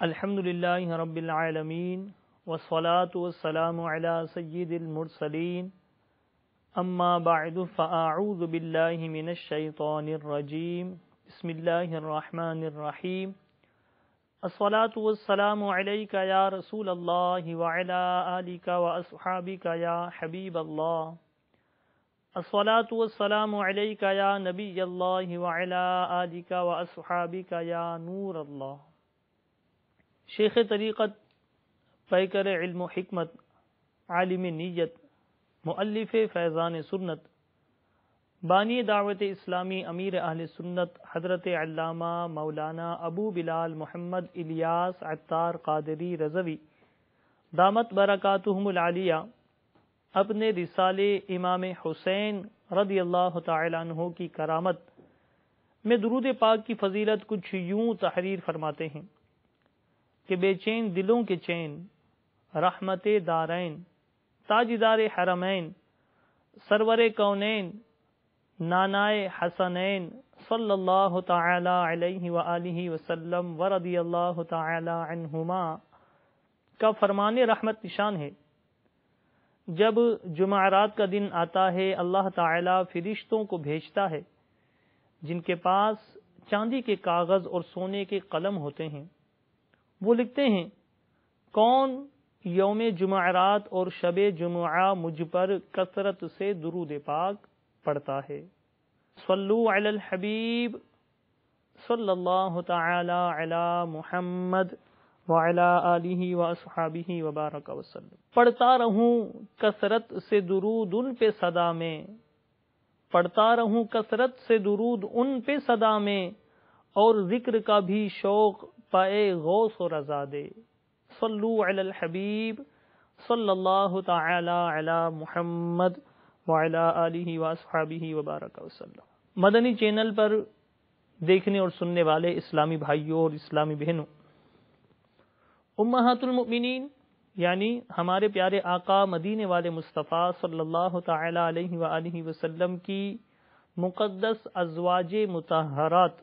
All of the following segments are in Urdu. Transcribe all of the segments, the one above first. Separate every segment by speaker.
Speaker 1: الحمد للہ رب العالمین والصلاة والسلام علی سید المرسلین اما بعد فاعوذ باللہ من الشیطان الرجیم بسم اللہ الرحمن الرحیم الصلاة والسلام علیک یا رسول اللہ وعلی آلک واصحابک یا حبیب اللہ الصلاة والسلام علیک یا نبی اللہ وعلی آلک واصحابک یا نور اللہ۔ شیخ طریقت، پیکر علم و حکمت، عالم نیت، مؤلف فیضان سنت، بانی دعوت اسلامی، امیر اہل سنت، حضرت علامہ مولانا ابو بلال محمد الیاس عطار قادری رضوی دامت برکاتہم العالیہ اپنے رسالے امام حسین رضی اللہ تعالی عنہ کی کرامت میں درود پاک کی فضیلت کچھ یوں تحریر فرماتے ہیں کہ بے چین دلوں کے چین، رحمت دارین، تاجدار حرمین، سرور کونین، نانائے حسنین صلی اللہ تعالی علیہ وآلہ وسلم ورضی اللہ تعالی عنہما کا فرمان رحمت نشان ہے۔ جب جمعرات کا دن آتا ہے، اللہ تعالی فرشتوں کو بھیجتا ہے جن کے پاس چاندی کے کاغذ اور سونے کے قلم ہوتے ہیں۔ وہ لکھتے ہیں کون یوم جمعرات اور شب جمعہ مجھ پر کثرت سے درود پاک پڑھتا ہے۔ صلو علی الحبیب صلی اللہ تعالی علی محمد وعلی آلہ واصحابہ وبارک وسلم۔ پڑھتا رہوں کثرت سے درود ان پہ صدا میں، پڑھتا رہوں کثرت سے درود ان پہ صدا میں، اور ذکر کا بھی شوق پائے غوث و رضا دے۔ صلو علی الحبیب صلی اللہ تعالی علی محمد وعلی آلہ واصحابہ وبارک وسلم۔ مدنی چینل پر دیکھنے اور سننے والے اسلامی بھائیوں اور اسلامی بہنوں، امہات المؤمنین یعنی ہمارے پیارے آقا مدینے والے مصطفیٰ صلی اللہ تعالی علیہ وآلہ وسلم کی مقدس ازواج مطہرات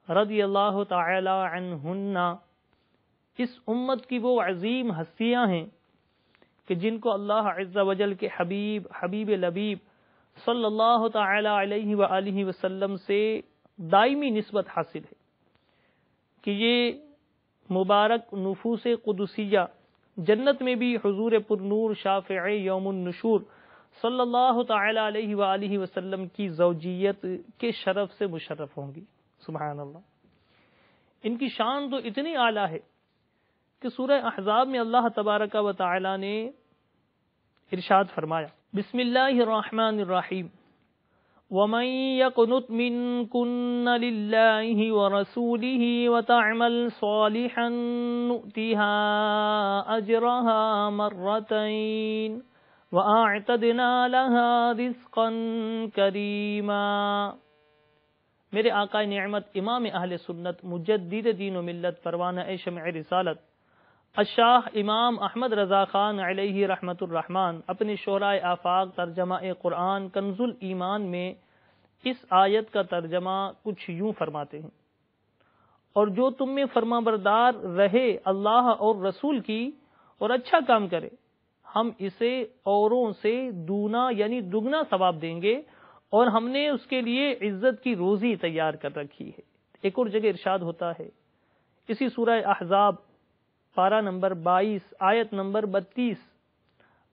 Speaker 1: رضی اللہ تعالی عنہن اس امت کی وہ عظیم ہستیاں ہیں کہ جن کو اللہ عز و جل کے حبیب لبیب صلی اللہ تعالی علیہ وآلہ وسلم سے دائمی نسبت حاصل ہے کہ یہ مبارک نفوس قدسیہ جنت میں بھی حضور پر نور شافع یوم النشور صلی اللہ تعالی علیہ وآلہ وسلم کی زوجیت کے شرف سے مشرف ہوں گی۔ سبحان اللہ۔ ان کی شان تو اتنی اعلیٰ ہے کہ سورہ احزاب میں اللہ تبارک و تعالی نے ارشاد فرمایا، بسم اللہ الرحمن الرحیم، وَمَن يَقْنُتْ مِنكُنَّ لِلَّهِ وَرَسُولِهِ وَتَعْمَلْ صَالِحًا نُؤْتِهَا أَجْرَهَا مَرَّتَيْنِ وَأَعْتَدْنَا لَهَا رِزْقًا كَرِيمًا۔ میرے آقا نعمت امام اہل سنت مجدد دین و ملت پروانہ شمع رسالت الشاہ امام احمد رضا خان علیہ رحمت الرحمن اپنے شعرائے آفاق ترجمہ قرآن کنز الایمان میں اس آیت کا ترجمہ کچھ یوں فرماتے ہیں، اور جو تم میں فرما بردار رہے اللہ اور رسول کی اور اچھا کام کرے، ہم اسے اوروں سے دونا یعنی دگنا ثواب دیں گے، اور ہم نے اس کے لیے عزت کی روزی تیار کر رکھی ہے۔ ایک اور جگہ ارشاد ہوتا ہے اسی سورہ احزاب پارہ نمبر 22 آیت نمبر 32،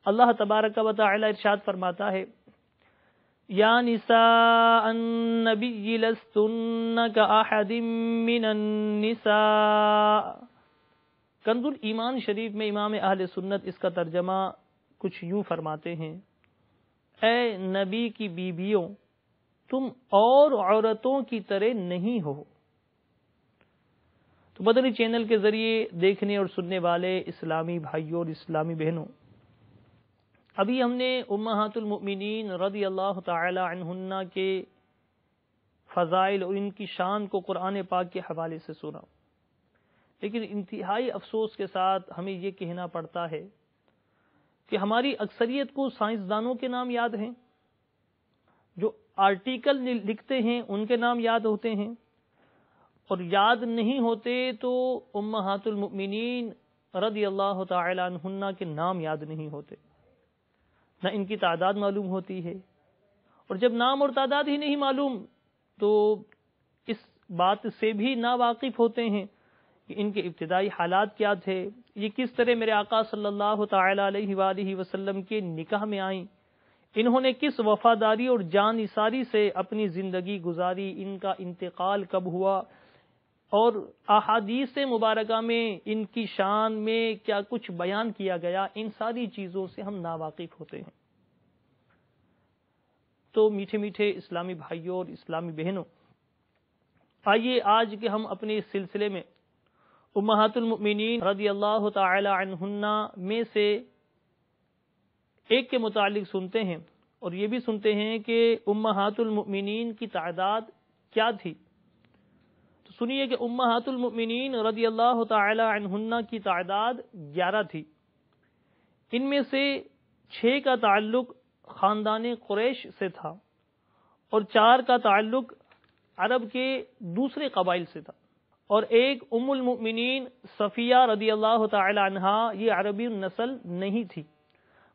Speaker 1: اللہ تبارک و تعالی ارشاد فرماتا ہے، یا نساء النبی لستن کاحد من النساء۔ کنز الایمان شریف میں امام اہل سنت اس کا ترجمہ کچھ یوں فرماتے ہیں، اے نبی کی بیویوں، تم اور عورتوں کی طرح نہیں ہو۔ تو مدنی چینل کے ذریعے دیکھنے اور سننے والے اسلامی بھائیوں اور اسلامی بہنوں، ابھی ہم نے امہات المؤمنین رضی اللہ تعالی عنہن کے فضائل اور ان کی شان کو قرآن پاک کے حوالے سے سنا، لیکن انتہائی افسوس کے ساتھ ہمیں یہ کہنا پڑتا ہے کہ ہماری اکثریت کو سائنسدانوں کے نام یاد ہیں، جو آرٹیکل لکھتے ہیں ان کے نام یاد ہوتے ہیں، اور یاد نہیں ہوتے تو امہات المؤمنین رضی اللہ تعالی عنہن کے نام یاد نہیں ہوتے، نہ ان کی تعداد معلوم ہوتی ہے، اور جب نام اور تعداد ہی نہیں معلوم تو اس بات سے بھی ناواقف ہوتے ہیں کہ ان کے ابتدائی حالات کیا تھے، یہ کس طرح میرے آقا صلی اللہ تعالی علیہ وآلہ وسلم کے نکاح میں آئیں، انہوں نے کس وفاداری اور جان نثاری سے اپنی زندگی گزاری، ان کا انتقال کب ہوا، اور احادیث مبارکہ میں ان کی شان میں کیا کچھ بیان کیا گیا، ان ساری چیزوں سے ہم ناواقف ہوتے ہیں۔ تو میٹھے میٹھے اسلامی بھائیوں اور اسلامی بہنوں، آئیے آج کے ہم اپنے اس سلسلے میں امہات المؤمنین رضی اللہ تعالی عنہن میں سے ایک کے متعلق سنتے ہیں، اور یہ بھی سنتے ہیں کہ امہات المؤمنین کی تعداد کیا تھی۔ تو سنیے کہ امہات المؤمنین رضی اللہ تعالی عنہن کی تعداد 11 تھی، ان میں سے 6 کا تعلق خاندان قریش سے تھا، اور 4 کا تعلق عرب کے دوسرے قبائل سے تھا، اور ایک ام المؤمنین صفیہ رضی اللہ تعالی عنہا یہ عربی النسل نہیں تھی،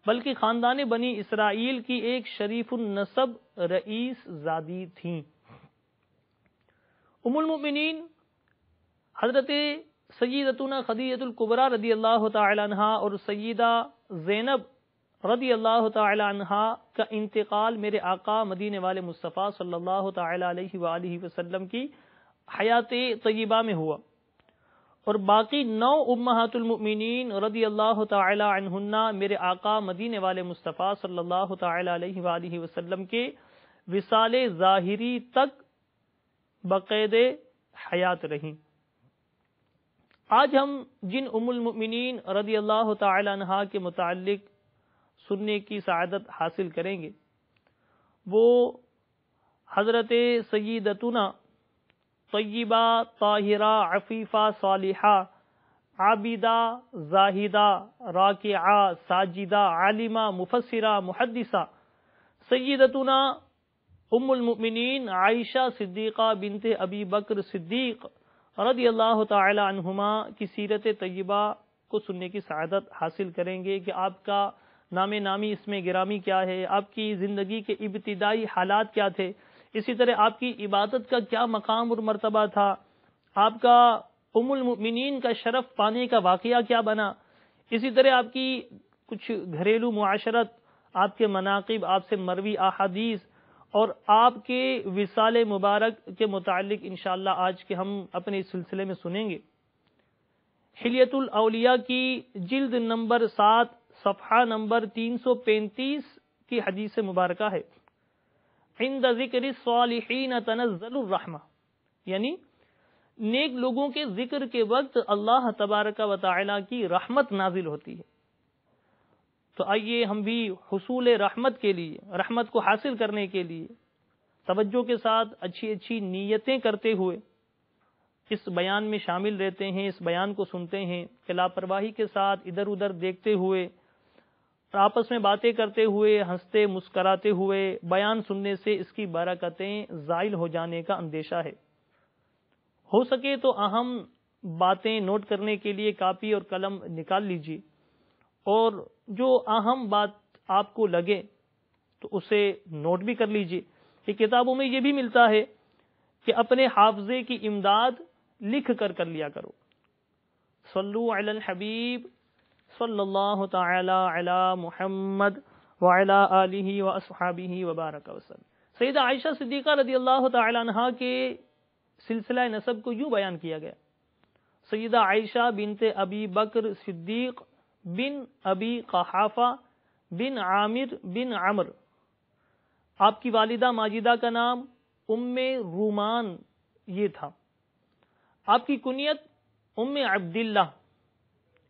Speaker 1: بلکہ خاندان بنی اسرائیل کی ایک شریف النسب رئیس زادی تھیں۔ ام المؤمنین حضرت سیدتنا خدیجہ الکبریٰ رضی اللہ تعالی عنہا اور سیدہ زینب رضی اللہ تعالی عنہا کا انتقال میرے آقا مدینے والے مصطفیٰ صلی اللہ تعالی علیہ وآلہ وسلم کی حیات طیبہ میں ہوا، اور باقی 9 امہات المؤمنین رضی اللہ تعالی عنہن میرے آقا مدینے والے مصطفیٰ صلی اللہ تعالی علیہ وآلہ وسلم کے وصال ظاہری تک بقید حیات رہیں۔ آج ہم جن ام المؤمنین رضی اللہ تعالی عنہا کے متعلق سننے کی سعادت حاصل کریں گے وہ حضرت سیدتنا طیبہ طاہرہ عفیفہ صالحہ عابدہ زاہدہ راکعہ ساجدہ عالمہ مفسرہ محدثہ سیدتنا ام المؤمنین عائشہ صدیقہ بنت ابی بکر صدیق رضی اللہ تعالی عنہما کی سیرت طیبہ کو سننے کی سعادت حاصل کریں گے کہ آپ کا نام نامی اسم گرامی کیا ہے، آپ کی زندگی کے ابتدائی حالات کیا تھے، اسی طرح آپ کی عبادت کا کیا مقام اور مرتبہ تھا، آپ کا ام المؤمنین کا شرف پانے کا واقعہ کیا بنا، اسی طرح آپ کی کچھ گھریلو معاشرت، آپ کے مناقب، آپ سے مروی احادیث اور آپ کے وصال مبارک کے متعلق انشاءاللہ آج کے ہم اپنے اس سلسلے میں سنیں گے۔ حلیۃ الاولیاء کی جلد نمبر 7 صفحہ نمبر 335 کی حدیث مبارکہ ہے، عند ذکر الصالحین تنزل الرحمہ، یعنی نیک لوگوں کے ذکر کے وقت اللہ تبارک و تعالی کی رحمت نازل ہوتی ہے۔ تو آئیے ہم بھی حصول رحمت کے لیے، رحمت کو حاصل کرنے کے لیے توجہ کے ساتھ اچھی اچھی نیتیں کرتے ہوئے اس بیان میں شامل رہتے ہیں، اس بیان کو سنتے ہیں کہ لاپرواہی کے ساتھ ادھر ادھر دیکھتے ہوئے، آپس میں باتیں کرتے ہوئے، ہنستے مسکراتے ہوئے بیان سننے سے اس کی برکتیں زائل ہو جانے کا اندیشہ ہے۔ ہو سکے تو اہم باتیں نوٹ کرنے کے لیے کاپی اور قلم نکال لیجیے، اور جو اہم بات آپ کو لگے تو اسے نوٹ بھی کر لیجیے۔ یہ کتابوں میں یہ بھی ملتا ہے کہ اپنے حافظے کی امداد لکھ کر لیا کرو۔ صلو علی الحبیب صلی اللہ تعالی علی محمد وعلی آلہ واصحابہ وبارک وسلم۔ سیدہ عائشہ صدیقہ رضی اللہ تعالی عنہا کے سلسلہ نسب کو یوں بیان کیا گیا، سیدہ عائشہ بنت ابی بکر صدیق بن ابی قحافہ بن عامر بن عمر، آپ کی والدہ ماجدہ کا نام ام رومان یہ تھا، آپ کی کنیت ام عبداللہ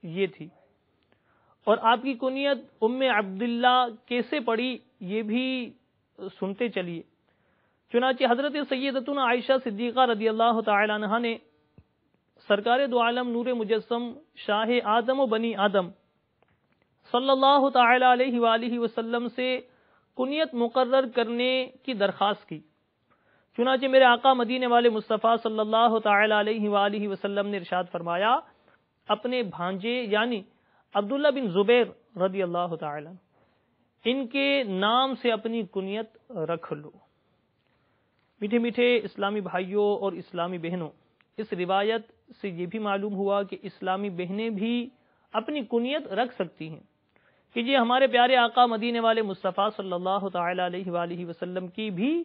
Speaker 1: یہ تھی، اور آپ کی کنیت ام عبداللہ کیسے پڑی یہ بھی سنتے چلیے۔ چنانچہ حضرت سیدتنا عائشہ صدیقہ رضی اللہ تعالی عنہا نے سرکار دو عالم نور مجسم شاہ آدم و بنی آدم صلی اللہ تعالی علیہ وآلہ وسلم سے کنیت مقرر کرنے کی درخواست کی، چنانچہ میرے آقا مدینے والے مصطفیٰ صلی اللہ تعالی علیہ وآلہ وسلم نے ارشاد فرمایا اپنے بھانجے یعنی عبداللہ بن زبیر رضی اللہ تعالی ان کے نام سے اپنی کنیت رکھ لو۔ میٹھے میٹھے اسلامی بھائیوں اور اسلامی بہنوں، اس روایت سے یہ بھی معلوم ہوا کہ اسلامی بہنیں بھی اپنی کنیت رکھ سکتی ہیں کہ یہ ہمارے پیارے آقا مدینے والے مصطفیٰ صلی اللہ تعالی علیہ وآلہ وسلم کی بھی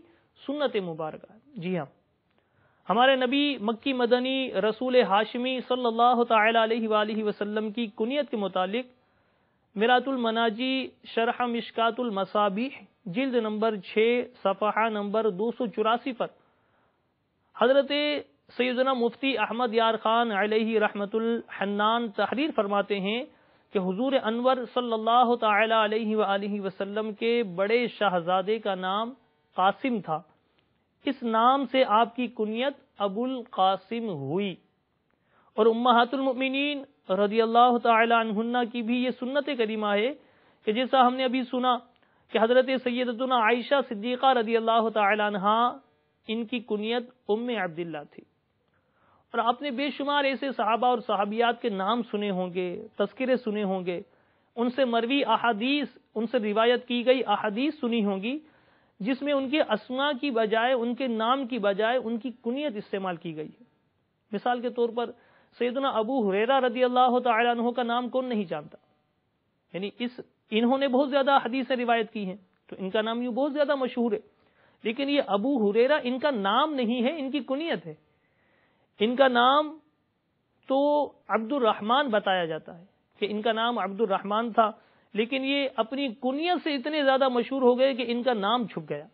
Speaker 1: سنت مبارکہ ہے۔ جی ہاں، ہمارے نبی مکی مدنی رسول ہاشمی صلی اللہ تعالی علیہ وآلہ وسلم کی کنیت کے متعلق مرات المناجی شرح مشکات المصابیح جلد نمبر 6 صفحہ نمبر 284 پر حضرت سیدنا مفتی احمد یار خان علیہ رحمت الحنان تحریر فرماتے ہیں کہ حضور انور صلی اللہ تعالی علیہ وآلہ وسلم کے بڑے شہزادے کا نام قاسم تھا، اس نام سے آپ کی کنیت ابو القاسم ہوئی، اور امہات المؤمنین رضی اللہ تعالی عنہن کی بھی یہ سنت کریمہ ہے کہ جیسا ہم نے ابھی سنا کہ حضرت سیدتنا عائشہ صدیقہ رضی اللہ تعالی عنہا ان کی کنیت ام عبداللہ تھی، اور آپ نے بے شمار ایسے صحابہ اور صحابیات کے نام سنے ہوں گے، تذکرے سنے ہوں گے، ان سے مروی احادیث، ان سے روایت کی گئی احادیث سنی ہوں گی جس میں ان کے اسماء کی بجائے، ان کے نام کی بجائے ان کی کنیت استعمال کی گئی ہے۔ مثال کے طور پر سیدنا ابو ہریرہ رضی اللہ تعالی عنہ کا نام کون نہیں جانتا، یعنی انہوں نے بہت زیادہ حدیثیں روایت کی ہیں تو ان کا نام یوں بہت زیادہ مشہور ہے، لیکن یہ ابو ہریرہ ان کا نام نہیں ہے، ان کی کنیت ہے۔ ان کا نام تو عبد الرحمن بتایا جاتا ہے کہ ان کا نام عبد الرحمن تھا، لیکن یہ اپنی کنیت سے اتنے زیادہ مشہور ہو گئے کہ ان کا نام چھپ گیا،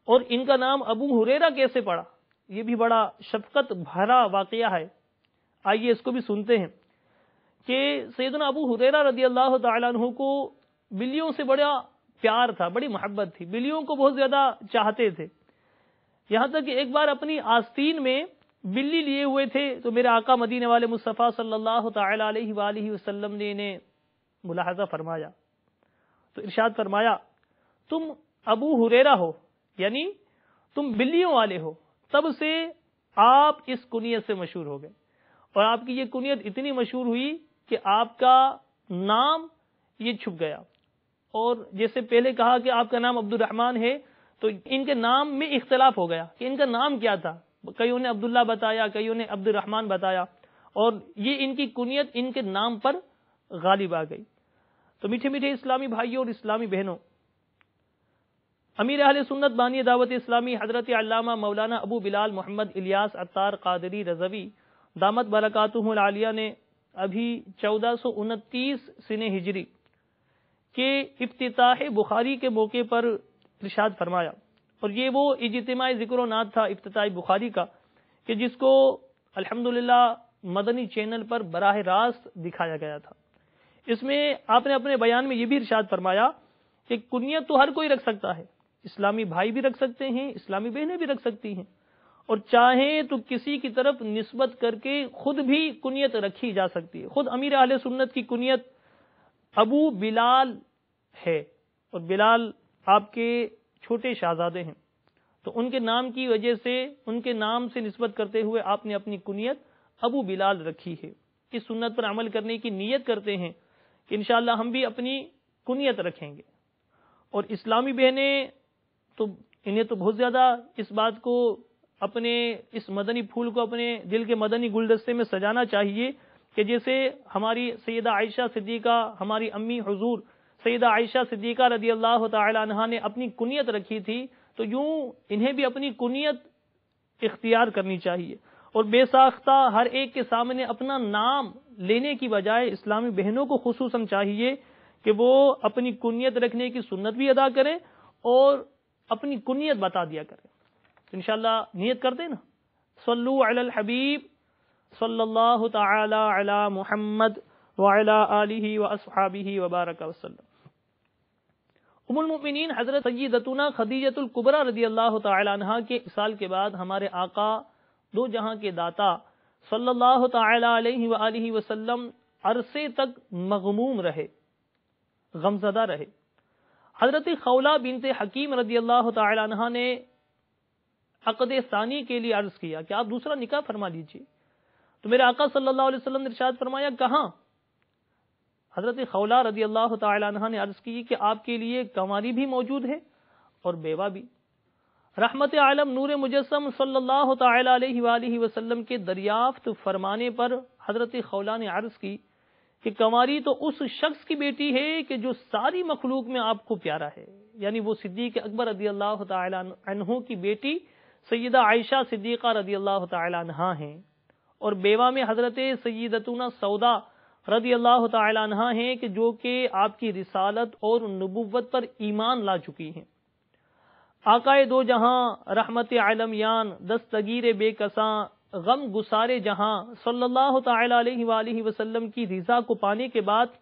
Speaker 1: اور ان کا نام ابو ہریرہ کیسے پڑا، یہ بھی بڑا شفقت بھرا واقعہ ہے۔ آئیے اس کو بھی سنتے ہیں کہ سیدنا ابو ہریرہ رضی اللہ تعالیٰ عنہ کو بلیوں سے بڑا پیار تھا، بڑی محبت تھی، بلیوں کو بہت زیادہ چاہتے تھے، یہاں تک کہ ایک بار اپنی آستین میں بلی لیے ہوئے تھے تو میرے آقا مدینے والے مصطفیٰ صلی اللہ تعالی علیہ وآلہ وسلم نے انہیں ملاحظہ فرمایا تو ارشاد فرمایا تم ابو ہریرہ ہو، یعنی تم بلیوں والے ہو، تب سے آپ اس کنیت سے مشہور ہو گئے، اور آپ کی یہ کنیت اتنی مشہور ہوئی کہ آپ کا نام یہ چھپ گیا۔ اور جیسے پہلے کہا کہ آپ کا نام عبد الرحمن ہے تو ان کے نام میں اختلاف ہو گیا کہ ان کا نام کیا تھا، کئیوں نے عبداللہ بتایا، کئیوں نے عبد الرحمن بتایا، اور یہ ان کی کنیت ان کے نام پر غالب آ گئی۔ تو میٹھے میٹھے اسلامی بھائیوں اور اسلامی بہنوں، امیر اہل سنت بانی دعوت اسلامی حضرت علامہ مولانا ابو بلال محمد الیاس عطار قادری رضوی دامت برکاتہ العالیہ نے ابھی 1429 سنہ ہجری کے افتتاح بخاری کے موقع پر ارشاد فرمایا، اور یہ وہ اجتماع ذکر و نات تھا افتتاح بخاری کا کہ جس کو الحمدللہ مدنی چینل پر براہ راست دکھایا گیا تھا۔ اس میں آپ نے اپنے بیان میں یہ بھی ارشاد فرمایا کہ کنیت تو ہر کوئی رکھ سکتا ہے، اسلامی بھائی بھی رکھ سکتے ہیں، اسلامی بہنیں بھی رکھ سکتی ہیں، اور چاہیں تو کسی کی طرف نسبت کر کے خود بھی کنیت رکھی جا سکتی ہے۔ خود امیر اہل سنت کی کنیت ابو بلال ہے، اور بلال آپ کے چھوٹے شہزادے ہیں، تو ان کے نام کی وجہ سے، ان کے نام سے نسبت کرتے ہوئے آپ نے اپنی کنیت ابو بلال رکھی ہے۔ اس سنت پر عمل کرنے کی نیت کرتے ہیں کہ انشاءاللہ ہم بھی اپنی کنیت رکھیں گے، اور اسلامی بہنیں تو انہیں تو بہت زیادہ اس بات کو، اپنے اس مدنی پھول کو اپنے دل کے مدنی گلدستے میں سجانا چاہیے کہ جیسے ہماری سیدہ عائشہ صدیقہ، ہماری امی حضور سیدہ عائشہ صدیقہ رضی اللہ تعالی عنہا نے اپنی کنیت رکھی تھی، تو یوں انہیں بھی اپنی کنیت اختیار کرنی چاہیے، اور بے ساختہ ہر ایک کے سامنے اپنا نام لینے کی بجائے اسلامی بہنوں کو خصوصاً چاہیے کہ وہ اپنی کنیت رکھنے کی سنت بھی ادا کریں اور اپنی کنیت بتا دیا کریں۔ انشاءاللہ نیت کر دیں نا، صلو علی الحبیب صلی اللہ تعالی علی محمد وعلی آلہ واصحابہ وبارک وسلم۔ ام المؤمنین حضرت سیدتنا خدیجۃ الکبریٰ رضی اللہ تعالی عنہا کے وصال کے بعد ہمارے آقا دو جہاں کے داتا صلی اللہ تعالی علیہ وآلہ وسلم عرصے تک مغموم رہے، غمزدہ رہے۔ حضرت خولہ بنت حکیم رضی اللہ تعالی عنہا نے عقد ثانی کے لیے عرض کیا کہ آپ دوسرا نکاح فرما لیجیے، تو میرے آقا صلی اللہ علیہ وسلم نے ارشاد فرمایا کہاں؟ حضرت خولہ رضی اللہ تعالی عنہ نے عرض کی کہ آپ کے لیے کنواری بھی موجود ہے اور بیوہ بھی۔ رحمت عالم نور مجسم صلی اللہ تعالی علیہ وآلہ وسلم کے دریافت فرمانے پر حضرت خولہ نے عرض کی کہ کنواری تو اس شخص کی بیٹی ہے کہ جو ساری مخلوق میں آپ کو پیارا ہے، یعنی وہ صدیق اکبر رضی اللہ تعالی عنہ کی بیٹی سیدہ عائشہ صدیقہ رضی اللہ تعالی عنہا ہیں، اور بیوہ میں حضرت سیدتنا سودا رضی اللہ تعالی عنہا ہیں کہ جو کہ آپ کی رسالت اور نبوت پر ایمان لا چکی ہیں۔ آقائے دو جہاں رحمت عالمیان دستگیر بے کساں غم گسارے جہاں صلی اللہ تعالی علیہ وآلہ وسلم کی رضا کو پانے کے بعد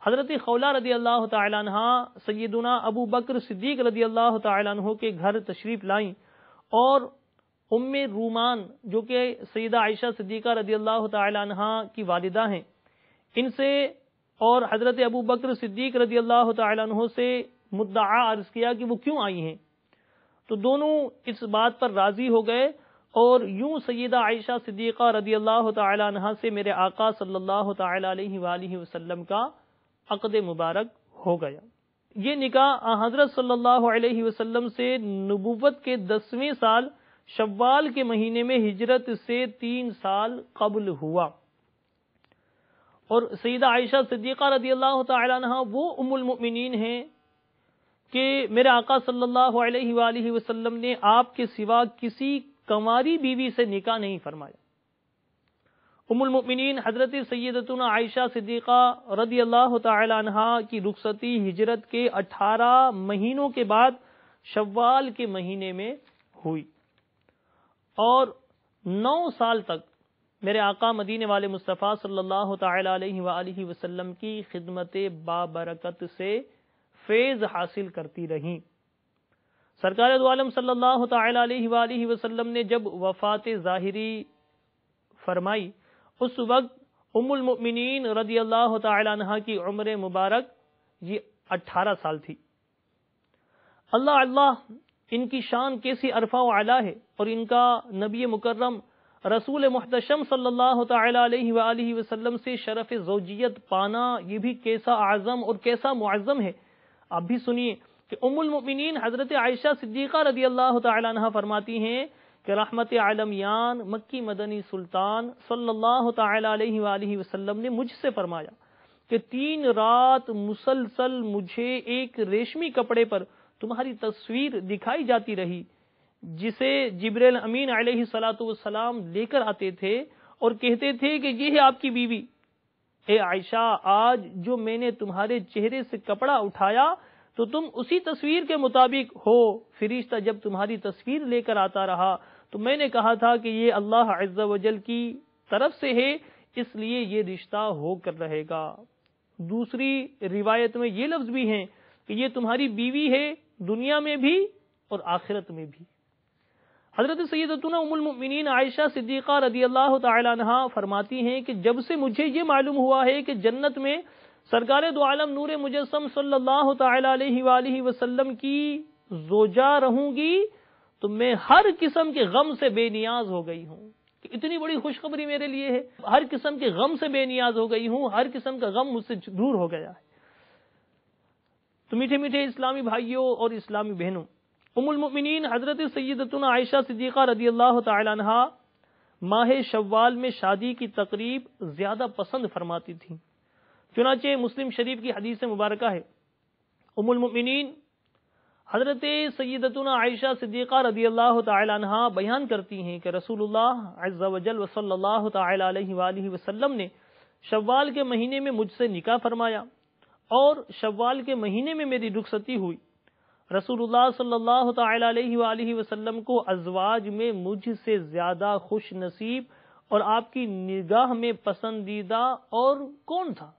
Speaker 1: حضرت خولہ رضی اللہ تعالی عنہ سیدنا ابو بکر صدیق رضی اللہ تعالی عنہ کے گھر تشریف لائیں، اور ام رومان جو کہ سیدہ عائشہ صدیقہ رضی اللہ تعالی عنہ کی والدہ ہیں، ان سے اور حضرت ابو بکر صدیق رضی اللہ تعالی عنہ سے مدعا عرض کیا کہ وہ کیوں آئی ہیں، تو دونوں اس بات پر راضی ہو گئے، اور یوں سیدہ عائشہ صدیقہ رضی اللہ تعالی عنہ سے میرے آقا صلی اللہ تعالی علیہ وآلہ وسلم کا عقد مبارک ہو گیا۔ یہ نکاح حضرت صلی اللہ علیہ وسلم سے نبوت کے 10ویں سال شوال کے مہینے میں ہجرت سے 3 سال قبل ہوا، اور سیدہ عائشہ صدیقہ رضی اللہ تعالی عنہ وہ ام المؤمنین ہیں کہ میرے آقا صلی اللہ علیہ وآلہ وسلم نے آپ کے سوا کسی کنواری بیوی سے نکاح نہیں فرمایا۔ ام المؤمنین حضرت سیدتنا عائشہ صدیقہ رضی اللہ تعالی عنہا کی رخصتی ہجرت کے 18 مہینوں کے بعد شوال کے مہینے میں ہوئی، اور 9 سال تک میرے آقا مدینے والے مصطفیٰ صلی اللہ تعالی علیہ وآلہ وسلم کی خدمت بابرکت سے فیض حاصل کرتی رہیں۔ سرکار دو عالم صلی اللہ تعالی علیہ وآلہ وسلم نے جب وفات ظاہری فرمائی، اس وقت ام المؤمنین رضی اللہ تعالی عنہ کی عمر مبارک یہ 18 سال تھی۔ اللہ اللہ، ان کی شان کیسی عرفہ و اعلیٰ ہے، اور ان کا نبی مکرم رسول محتشم صلی اللہ تعالی علیہ وآلہ وسلم سے شرف زوجیت پانا یہ بھی کیسا اعظم اور کیسا معظم ہے۔ آپ بھی سنیے کہ ام المؤمنین حضرت عائشہ صدیقہ رضی اللہ تعالی عنہ فرماتی ہیں کہ رحمت عالمیان مکی مدنی سلطان صلی اللہ تعالی علیہ وآلہ وسلم نے مجھ سے فرمایا کہ 3 رات مسلسل مجھے ایک ریشمی کپڑے پر تمہاری تصویر دکھائی جاتی رہی، جسے جبریل امین علیہ الصلاۃ والسلام لے کر آتے تھے اور کہتے تھے کہ یہ ہے آپ کی بیوی۔ اے عائشہ، آج جو میں نے تمہارے چہرے سے کپڑا اٹھایا تو تم اسی تصویر کے مطابق ہو۔ فرشتہ جب تمہاری تصویر لے کر آتا رہا تو میں نے کہا تھا کہ یہ اللہ عز و جل کی طرف سے ہے، اس لیے یہ رشتہ ہو کر رہے گا۔ دوسری روایت میں یہ لفظ بھی ہیں کہ یہ تمہاری بیوی ہے، دنیا میں بھی اور آخرت میں بھی۔ حضرت سیدتنا ام المؤمنین عائشہ صدیقہ رضی اللہ تعالی عنہ فرماتی ہیں کہ جب سے مجھے یہ معلوم ہوا ہے کہ جنت میں سرکار دو عالم نور مجسم صلی اللہ تعالی علیہ وآلہ وسلم کی زوجہ رہوں گی تو میں ہر قسم کے غم سے بے نیاز ہو گئی ہوں۔ اتنی بڑی خوشخبری میرے لیے ہے، ہر قسم کے غم سے بے نیاز ہو گئی ہوں، ہر قسم کا غم مجھ سے دور ہو گیا ہے۔ تو میٹھے میٹھے اسلامی بھائیوں اور اسلامی بہنوں، ام المؤمنین حضرت سیدتنا عائشہ صدیقہ رضی اللہ تعالی عنہ ماہ شوال میں شادی کی تقریب زیادہ پسند فرماتی تھیں، چنانچہ مسلم شریف کی حدیث مبارکہ ہے، ام المؤمنین حضرت سیدتنا عائشہ صدیقہ رضی اللہ تعالی عنہ بیان کرتی ہیں کہ رسول اللہ عز و جل صلی اللہ تعالی علیہ وآلہ وسلم نے شوال کے مہینے میں مجھ سے نکاح فرمایا، اور شوال کے مہینے میں میری رخصتی ہوئی۔ رسول اللہ صلی اللہ تعالی علیہ وآلہ وسلم کو ازواج میں مجھ سے زیادہ خوش نصیب اور آپ کی نگاہ میں پسندیدہ اور کون تھا؟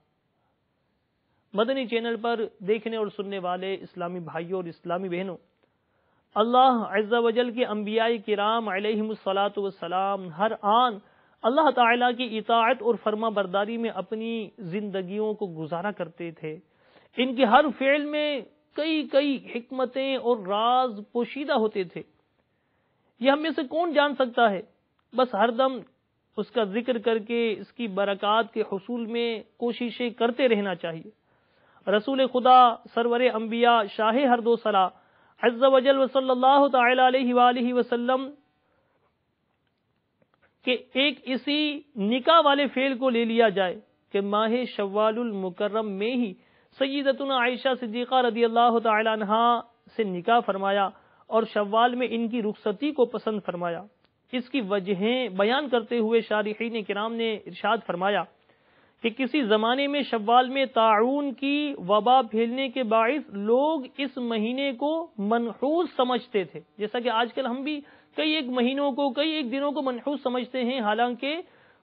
Speaker 1: مدنی چینل پر دیکھنے اور سننے والے اسلامی بھائیوں اور اسلامی بہنوں، اللہ عز و جل کے انبیاء کرام علیہم الصلاۃ والسلام ہر آن اللہ تعالیٰ کی اطاعت اور فرما برداری میں اپنی زندگیوں کو گزارا کرتے تھے۔ ان کے ہر فعل میں کئی حکمتیں اور راز پوشیدہ ہوتے تھے۔ یہ ہم میں سے کون جان سکتا ہے؟ بس ہر دم اس کا ذکر کر کے اس کی برکات کے حصول میں کوششیں کرتے رہنا چاہیے۔ رسول خدا سرور انبیاء شاہ ہر دو سرا عز و جل صلی اللہ تعالی علیہ وآلہ وسلم کہ ایک اسی نکاح والے فعل کو لے لیا جائے کہ ماہ شوال المکرم میں ہی سیدتنا عائشہ صدیقہ رضی اللہ تعالی عنہا سے نکاح فرمایا اور شوال میں ان کی رخصتی کو پسند فرمایا۔ اس کی وجہیں بیان کرتے ہوئے شارحین کرام نے ارشاد فرمایا کہ کسی زمانے میں شوال میں طاعون کی وبا پھیلنے کے باعث لوگ اس مہینے کو منحوس سمجھتے تھے، جیسا کہ آج کل ہم بھی کئی ایک مہینوں کو کئی ایک دنوں کو منحوس سمجھتے ہیں، حالانکہ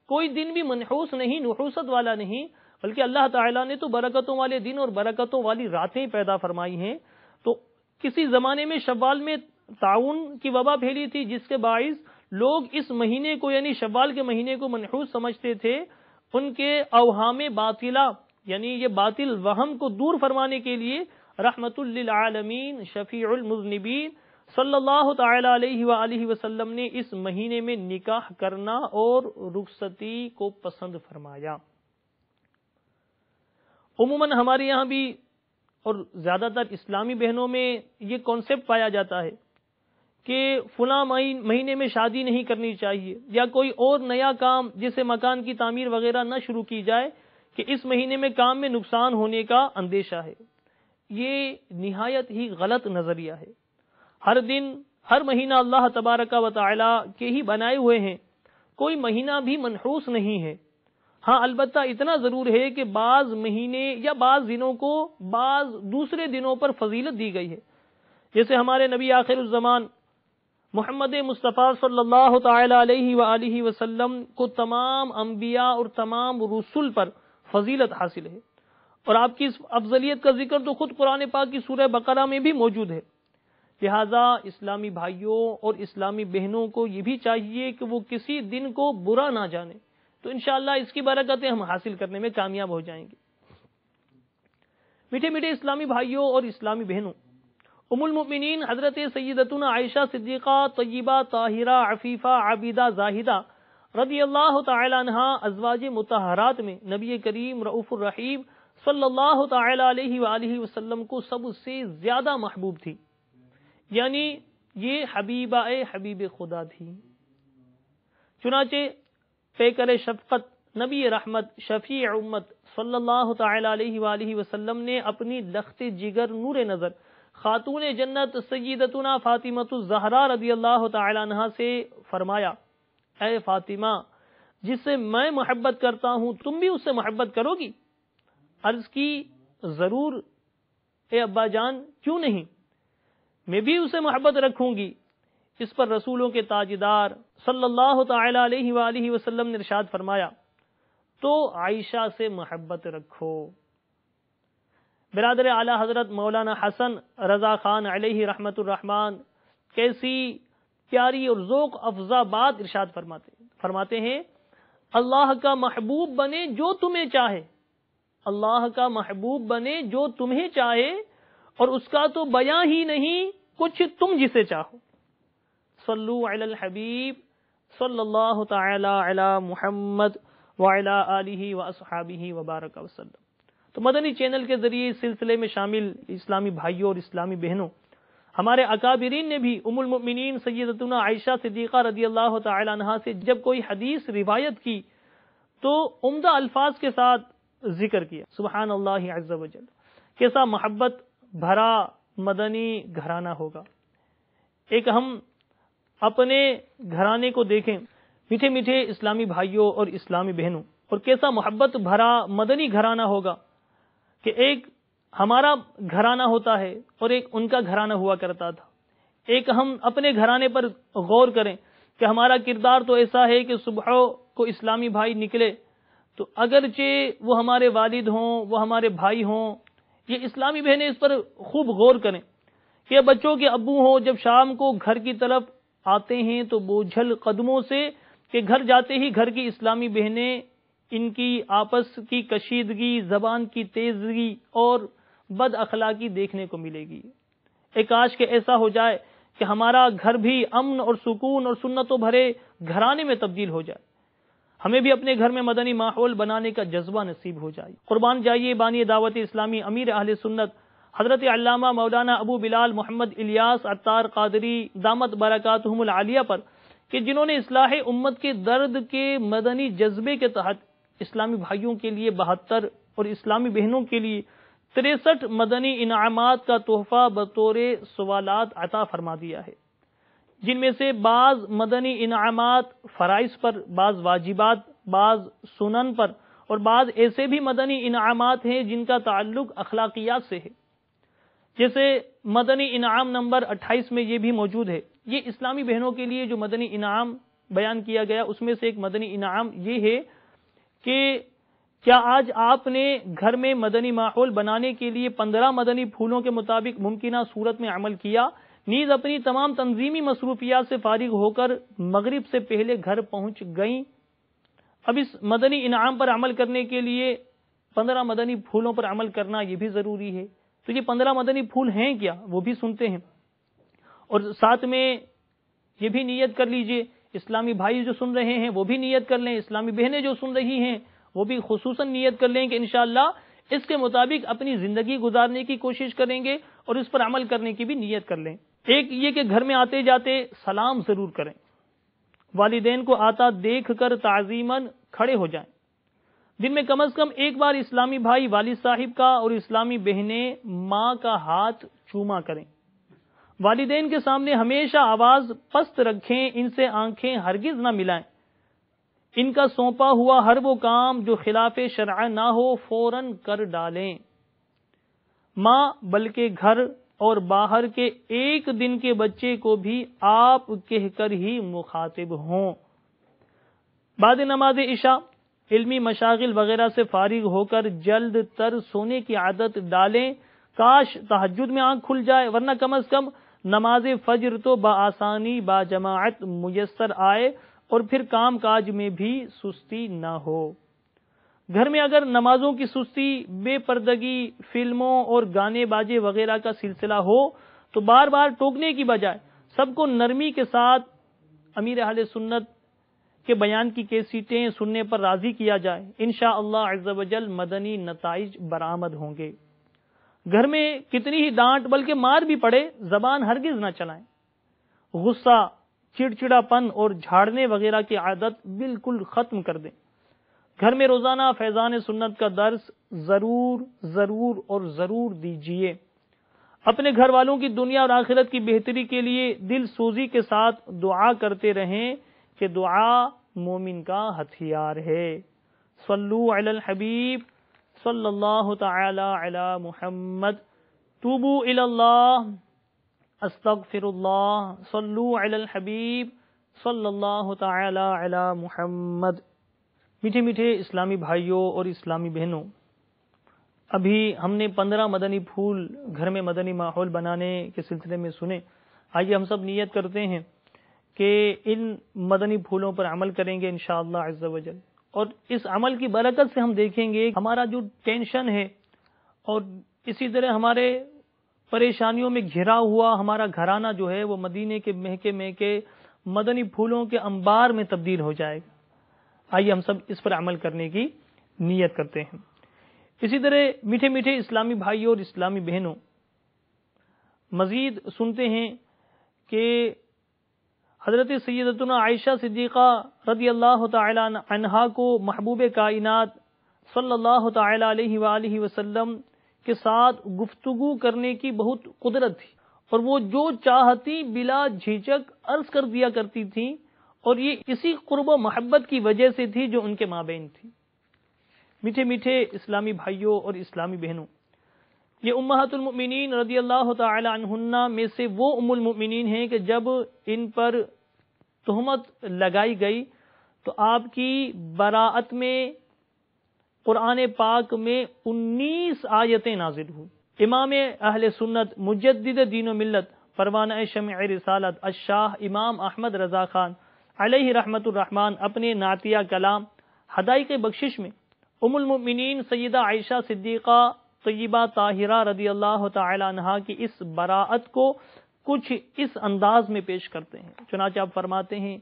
Speaker 1: کوئی دن بھی منحوس نہیں، نحوست والا نہیں، بلکہ اللہ تعالیٰ نے تو برکتوں والے دن اور برکتوں والی راتیں پیدا فرمائی ہیں۔ تو کسی زمانے میں شوال میں طاعون کی وبا پھیلی تھی جس کے باعث لوگ اس مہینے کو یعنی شوال کے مہینے کو منحوس سمجھتے تھے۔ ان کے اوہام باطلہ یعنی یہ باطل وہم کو دور فرمانے کے لیے رحمت للعالمین شفیع المذنبین صلی اللہ تعالی علیہ وآلہ وسلم نے اس مہینے میں نکاح کرنا اور رخصتی کو پسند فرمایا۔ عموماً ہمارے یہاں بھی اور زیادہ تر اسلامی بہنوں میں یہ کانسیپٹ پایا جاتا ہے کہ فلاں مہینے میں شادی نہیں کرنی چاہیے، یا کوئی اور نیا کام جیسے مکان کی تعمیر وغیرہ نہ شروع کی جائے کہ اس مہینے میں کام میں نقصان ہونے کا اندیشہ ہے۔ یہ نہایت ہی غلط نظریہ ہے۔ ہر دن ہر مہینہ اللہ تبارک و تعالی کے ہی بنائے ہوئے ہیں، کوئی مہینہ بھی منحوس نہیں ہے۔ ہاں البتہ اتنا ضرور ہے کہ بعض مہینے یا بعض دنوں کو بعض دوسرے دنوں پر فضیلت دی گئی ہے، جیسے ہمارے نبی آخر الزمان محمد مصطفیٰ صلی اللہ تعالی علیہ وآلہ وسلم کو تمام انبیاء اور تمام رسل پر فضیلت حاصل ہے، اور آپ کی اس افضلیت کا ذکر تو خود قرآن پاک کی سورہ بقرہ میں بھی موجود ہے۔ لہذا اسلامی بھائیوں اور اسلامی بہنوں کو یہ بھی چاہیے کہ وہ کسی دن کو برا نہ جانے، تو انشاءاللہ اس کی برکتیں ہم حاصل کرنے میں کامیاب ہو جائیں گے۔ میٹھے میٹھے اسلامی بھائیوں اور اسلامی بہنوں، ام المؤمنین حضرت سیدتنا عائشہ صدیقہ طیبہ طاہرہ عفیفہ عابدہ زاہدہ رضی اللہ تعالی عنہا ازواج مطہرات میں نبی کریم رؤوف الرحیم صلی اللہ تعالی علیہ وآلہ وسلم کو سب سے زیادہ محبوب تھی، یعنی یہ حبیبہ حبیب خدا تھی۔ چنانچہ پیکر شفقت نبی رحمت شفیع امت صلی اللہ تعالی علیہ وآلہ وسلم نے اپنی لخت جگر نور نظر خاتون جنت سیدتنا فاطمۃ الزہرا رضی اللہ تعالی عنہا سے فرمایا، اے فاطمہ، جس سے میں محبت کرتا ہوں تم بھی اس سے محبت کرو گی؟ عرض کی، ضرور اے ابا جان، کیوں نہیں، میں بھی اسے محبت رکھوں گی۔ اس پر رسولوں کے تاجدار صلی اللہ تعالی علیہ وآلہ وسلم نے ارشاد فرمایا، تو عائشہ سے محبت رکھو۔ برادر اعلی حضرت مولانا حسن رضا خان علیہ رحمت الرحمن کیسی پیاری اور ذوق افزا بات ارشاد فرماتے ہیں، اللہ کا محبوب بنے جو تمہیں چاہے، اللہ کا محبوب بنے جو تمہیں چاہے، اور اس کا تو بیاں ہی نہیں کچھ تم جسے چاہو۔ صلو علی الحبیب صلی اللہ تعالی علی محمد وعلی آلہ واصحابہ وبارک وسلم۔ تو مدنی چینل کے ذریعے اس سلسلے میں شامل اسلامی بھائیوں اور اسلامی بہنوں، ہمارے اکابرین نے بھی ام المؤمنین سیدتنا عائشہ صدیقہ رضی اللہ تعالی عنہا سے جب کوئی حدیث روایت کی تو عمدہ الفاظ کے ساتھ ذکر کیا۔ سبحان اللہ عز و جل، کیسا محبت بھرا مدنی گھرانہ ہوگا۔ ایک ہم اپنے گھرانے کو دیکھیں، میٹھے میٹھے اسلامی بھائیوں اور اسلامی بہنوں، اور کیسا محبت بھرا مدنی گھرانہ ہوگا کہ ایک ہمارا گھرانہ ہوتا ہے اور ایک ان کا گھرانہ ہوا کرتا تھا۔ ایک ہم اپنے گھرانے پر غور کریں کہ ہمارا کردار تو ایسا ہے کہ صبح کو اسلامی بھائی نکلے تو اگرچہ وہ ہمارے والد ہوں، وہ ہمارے بھائی ہوں، یہ اسلامی بہنیں اس پر خوب غور کریں کہ بچوں کے ابو ہوں، جب شام کو گھر کی طرف آتے ہیں تو بوجھل قدموں سے کہ گھر جاتے ہی گھر کی اسلامی بہنیں ان کی آپس کی کشیدگی، زبان کی تیزی اور بد اخلاقی دیکھنے کو ملے گی۔ ایک کاش کہ ایسا ہو جائے کہ ہمارا گھر بھی امن اور سکون اور سنتوں بھرے گھرانے میں تبدیل ہو جائے، ہمیں بھی اپنے گھر میں مدنی ماحول بنانے کا جذبہ نصیب ہو جائے۔ قربان جائیے بانی دعوت اسلامی امیر اہل سنت حضرت علامہ مولانا ابو بلال محمد الیاس عطار قادری دامت برکاتہم العالیہ پر، کہ جنہوں نے اصلاح امت کے درد کے مدنی جذبے کے تحت اسلامی بھائیوں کے لیے 72 اور اسلامی بہنوں کے لیے 63 مدنی انعامات کا تحفہ بطور سوالات عطا فرما دیا ہے، جن میں سے بعض مدنی انعامات فرائض پر، بعض واجبات، بعض سنن پر، اور بعض ایسے بھی مدنی انعامات ہیں جن کا تعلق اخلاقیات سے ہے۔ جیسے مدنی انعام نمبر 28 میں یہ بھی موجود ہے۔ یہ اسلامی بہنوں کے لیے جو مدنی انعام بیان کیا گیا اس میں سے ایک مدنی انعام یہ ہے کہ کیا آج آپ نے گھر میں مدنی ماحول بنانے کے لیے 15 مدنی پھولوں کے مطابق ممکنہ صورت میں عمل کیا، نیز اپنی تمام تنظیمی مصروفیات سے فارغ ہو کر مغرب سے پہلے گھر پہنچ گئیں؟ اب اس مدنی انعام پر عمل کرنے کے لیے 15 مدنی پھولوں پر عمل کرنا یہ بھی ضروری ہے۔ تو یہ 15 مدنی پھول ہیں کیا، وہ بھی سنتے ہیں، اور ساتھ میں یہ بھی نیت کر لیجئے، اسلامی بھائی جو سن رہے ہیں وہ بھی نیت کر لیں، اسلامی بہنیں جو سن رہی ہیں وہ بھی خصوصاً نیت کر لیں کہ انشاءاللہ اس کے مطابق اپنی زندگی گزارنے کی کوشش کریں گے اور اس پر عمل کرنے کی بھی نیت کر لیں۔ ایک یہ کہ گھر میں آتے جاتے سلام ضرور کریں، والدین کو آتا دیکھ کر تعظیماً کھڑے ہو جائیں، دن میں کم از کم ایک بار اسلامی بھائی والد صاحب کا اور اسلامی بہنیں ماں کا ہاتھ چوما کریں۔ والدین کے سامنے ہمیشہ آواز پست رکھیں، ان سے آنکھیں ہرگز نہ ملائیں، ان کا سونپا ہوا ہر وہ کام جو خلاف شرع نہ ہو فوراً کر ڈالیں۔ ماں بلکہ گھر اور باہر کے ایک دن کے بچے کو بھی آپ کہہ کر ہی مخاطب ہوں۔ بعد نماز عشاء علمی مشاغل وغیرہ سے فارغ ہو کر جلد تر سونے کی عادت ڈالیں، کاش تہجد میں آنکھ کھل جائے، ورنہ کم از کم نماز فجر تو بآسانی با جماعت میسر آئے اور پھر کام کاج میں بھی سستی نہ ہو۔ گھر میں اگر نمازوں کی سستی، بے پردگی، فلموں اور گانے باجے وغیرہ کا سلسلہ ہو تو بار بار ٹوکنے کی بجائے سب کو نرمی کے ساتھ امیر اہل سنت کے بیان کی کیسٹیں سننے پر راضی کیا جائے، انشاءاللہ عز و جل مدنی نتائج برآمد ہوں گے۔ گھر میں کتنی ہی ڈانٹ بلکہ مار بھی پڑے، زبان ہرگز نہ چلائیں۔ غصہ، چڑچڑا پن اور جھاڑنے وغیرہ کی عادت بالکل ختم کر دیں۔ گھر میں روزانہ فیضان سنت کا درس ضرور ضرور اور ضرور دیجیے۔ اپنے گھر والوں کی دنیا اور آخرت کی بہتری کے لیے دل سوزی کے ساتھ دعا کرتے رہیں کہ دعا مومن کا ہتھیار ہے۔ صلو علی الحبیب صلی اللہ تعالی علی محمد، توبو الی اللہ، استغفر اللہ، صلو علی الحبیب صلی اللہ تعالی علی محمد۔ میٹھے میٹھے اسلامی بھائیوں اور اسلامی بہنوں، ابھی ہم نے 15 مدنی پھول گھر میں مدنی ماحول بنانے کے سلسلے میں سنے۔ آئیے ہم سب نیت کرتے ہیں کہ ان مدنی پھولوں پر عمل کریں گے انشاءاللہ عز و جل، اور اس عمل کی برکت سے ہم دیکھیں گے ہمارا جو ٹینشن ہے اور اسی طرح ہمارے پریشانیوں میں گھرا ہوا ہمارا گھرانہ جو ہے وہ مدینے کے مہکے مہکے مدنی پھولوں کے انبار میں تبدیل ہو جائے گا۔ آئیے ہم سب اس پر عمل کرنے کی نیت کرتے ہیں۔ اسی طرح میٹھے میٹھے اسلامی بھائیوں اور اسلامی بہنوں، مزید سنتے ہیں کہ حضرت سیدتنا عائشہ صدیقہ رضی اللہ تعالی عنہا کو محبوب کائنات صلی اللہ تعالی علیہ وآلہ وسلم کے ساتھ گفتگو کرنے کی بہت قدرت تھی، اور وہ جو چاہتی بلا جھجک عرض کر دیا کرتی تھی، اور یہ اسی قرب و محبت کی وجہ سے تھی جو ان کے مابین تھی۔ میٹھے میٹھے اسلامی بھائیوں اور اسلامی بہنوں، یہ امہات المؤمنین رضی اللہ تعالی عنہن میں سے وہ ام المؤمنین ہیں کہ جب ان پر تہمت لگائی گئی تو آپ کی براءت میں قرآن پاک میں 19 آیتیں نازل ہوئی۔ امام اہل سنت مجدد دین و ملت پروانہ شمع رسالت الشاہ امام احمد رضا خان علیہ رحمت الرحمن اپنے نعتیہ کلام حدائق بخشش میں ام المؤمنین سیدہ عائشہ صدیقہ طیبہ طاہرہ رضی اللہ تعالی عنہا کی اس براءت کو کچھ اس انداز میں پیش کرتے ہیں۔ چنانچہ آپ فرماتے ہیں،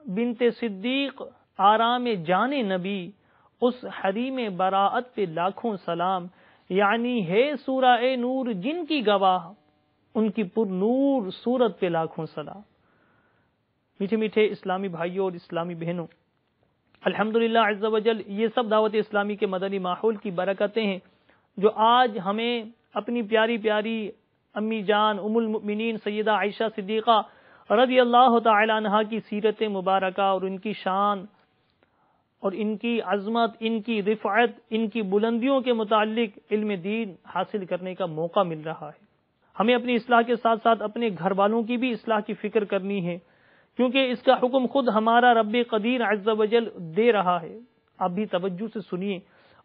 Speaker 1: بنت صدیق آرام جان نبی، اس حریم براعت پہ لاکھوں سلام، یعنی ہے سورہ نور جن کی گواہ، ان کی پر نور صورت پہ لاکھوں سلام۔ میٹھے میٹھے اسلامی بھائیوں اور اسلامی بہنوں، الحمدللہ عز و جل یہ سب دعوت اسلامی کے مدنی ماحول کی برکتیں ہیں جو آج ہمیں اپنی پیاری پیاری امی جان ام المؤمنین سیدہ عائشہ صدیقہ رضی اللہ تعالی عنہا کی سیرت مبارکہ اور ان کی شان اور ان کی عظمت، ان کی رفعت، ان کی بلندیوں کے متعلق علم دین حاصل کرنے کا موقع مل رہا ہے۔ ہمیں اپنی اصلاح کے ساتھ ساتھ اپنے گھر والوں کی بھی اصلاح کی فکر کرنی ہے، کیونکہ اس کا حکم خود ہمارا رب قدیر عز و جل دے رہا ہے۔ آپ بھی توجہ سے سنیے